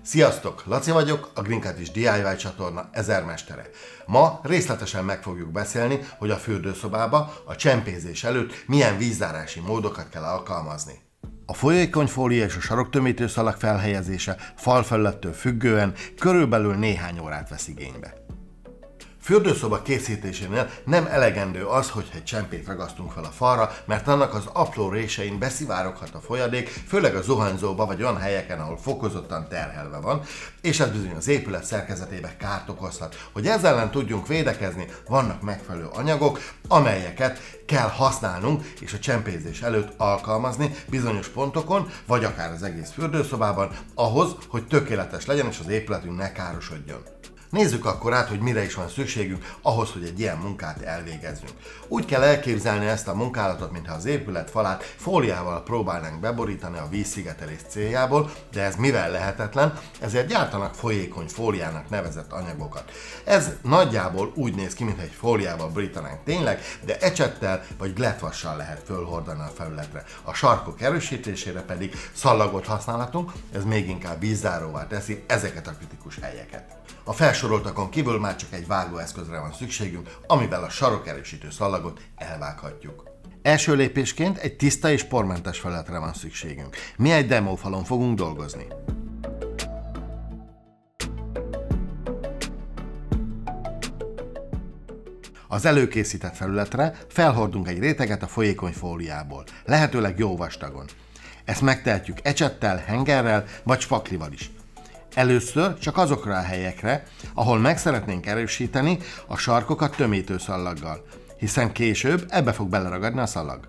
Sziasztok! Laci vagyok, a Green Cat is DIY csatorna ezermestere. Ma részletesen meg fogjuk beszélni, hogy a fürdőszobába a csempézés előtt milyen vízzárási módokat kell alkalmazni. A folyékony fólia és a saroktömítőszalag felhelyezése falfelülettől függően körülbelül néhány órát vesz igénybe. Fürdőszoba készítésénél nem elegendő az, hogyha egy csempét ragasztunk fel a falra, mert annak az apró résein beszivároghat a folyadék, főleg a zuhanyzóba vagy olyan helyeken, ahol fokozottan terhelve van, és ez bizony az épület szerkezetébe kárt okozhat. Hogy ezzel ellen tudjunk védekezni, vannak megfelelő anyagok, amelyeket kell használnunk és a csempézés előtt alkalmazni bizonyos pontokon, vagy akár az egész fürdőszobában, ahhoz, hogy tökéletes legyen és az épületünk ne károsodjon. Nézzük akkor át, hogy mire is van szükségünk ahhoz, hogy egy ilyen munkát elvégezzünk. Úgy kell elképzelni ezt a munkálatot, mintha az épület falát fóliával próbálnánk beborítani a vízszigetelés céljából, de ez mivel lehetetlen, ezért gyártanak folyékony fóliának nevezett anyagokat. Ez nagyjából úgy néz ki, mintha egy fóliával borítanánk tényleg, de ecsettel vagy glettvassal lehet fölhordani a felületre. A sarkok erősítésére pedig szallagot használhatunk, ez még inkább vízzáróvá teszi ezeket a kritikus helyeket. A felsoroltakon kívül már csak egy vágóeszközre van szükségünk, amivel a sarokerősítő szallagot elvághatjuk. Első lépésként egy tiszta és pormentes felületre van szükségünk. Mi egy demófalon fogunk dolgozni. Az előkészített felületre felhordunk egy réteget a folyékony fóliából, lehetőleg jó vastagon. Ezt megtehetjük ecsettel, hengerrel vagy spaklival is. Először csak azokra a helyekre, ahol meg szeretnénk erősíteni a sarkokat tömítőszallaggal, hiszen később ebbe fog beleragadni a szalag.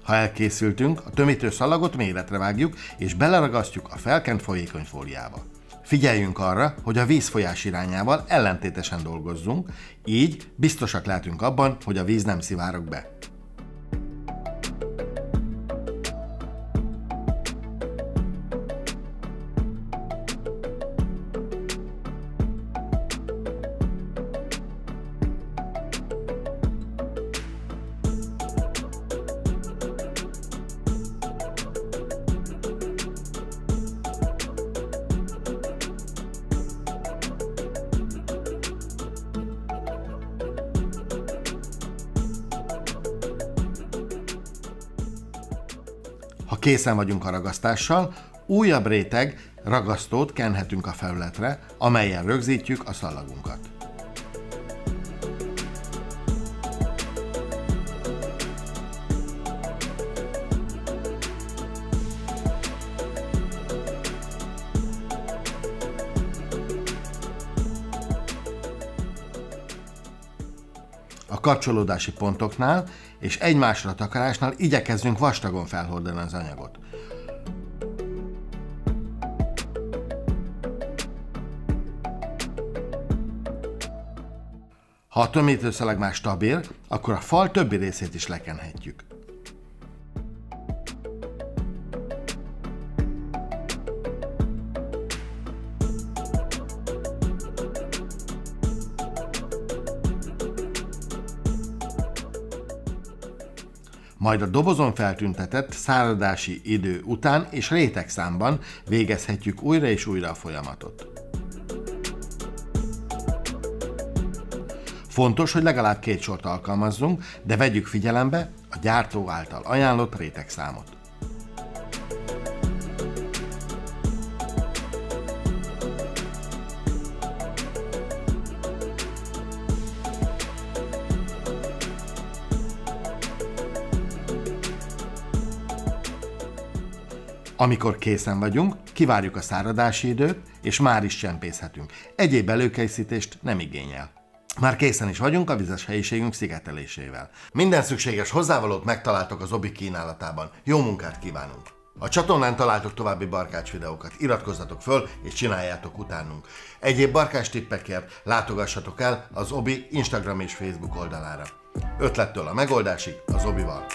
Ha elkészültünk, a tömítőszalagot méretre vágjuk és beleragasztjuk a felkent folyékony fóliába. Figyeljünk arra, hogy a vízfolyás irányával ellentétesen dolgozzunk, így biztosak lehetünk abban, hogy a víz nem szivárog be. Ha készen vagyunk a ragasztással, újabb réteg ragasztót kenhetünk a felületre, amelyen rögzítjük a szallagunkat. A kapcsolódási pontoknál és egymásra takarásnál igyekezzünk vastagon felhordani az anyagot. Ha a tömítőszalag már stabil, akkor a fal többi részét is lekenhetjük. Majd a dobozon feltüntetett száradási idő után és rétegszámban végezhetjük újra és újra a folyamatot. Fontos, hogy legalább 2 sort alkalmazzunk, de vegyük figyelembe a gyártó által ajánlott rétegszámot. Amikor készen vagyunk, kivárjuk a száradási időt, és már is csempészhetünk. Egyéb előkészítést nem igényel. Már készen is vagyunk a vizes helyiségünk szigetelésével. Minden szükséges hozzávalót megtaláltok az Obi kínálatában. Jó munkát kívánunk! A csatornán találtok további barkács videókat, iratkozzatok föl és csináljátok utánunk. Egyéb barkács tippekért látogassatok el az Obi Instagram és Facebook oldalára. Ötlettől a megoldásig az Obival.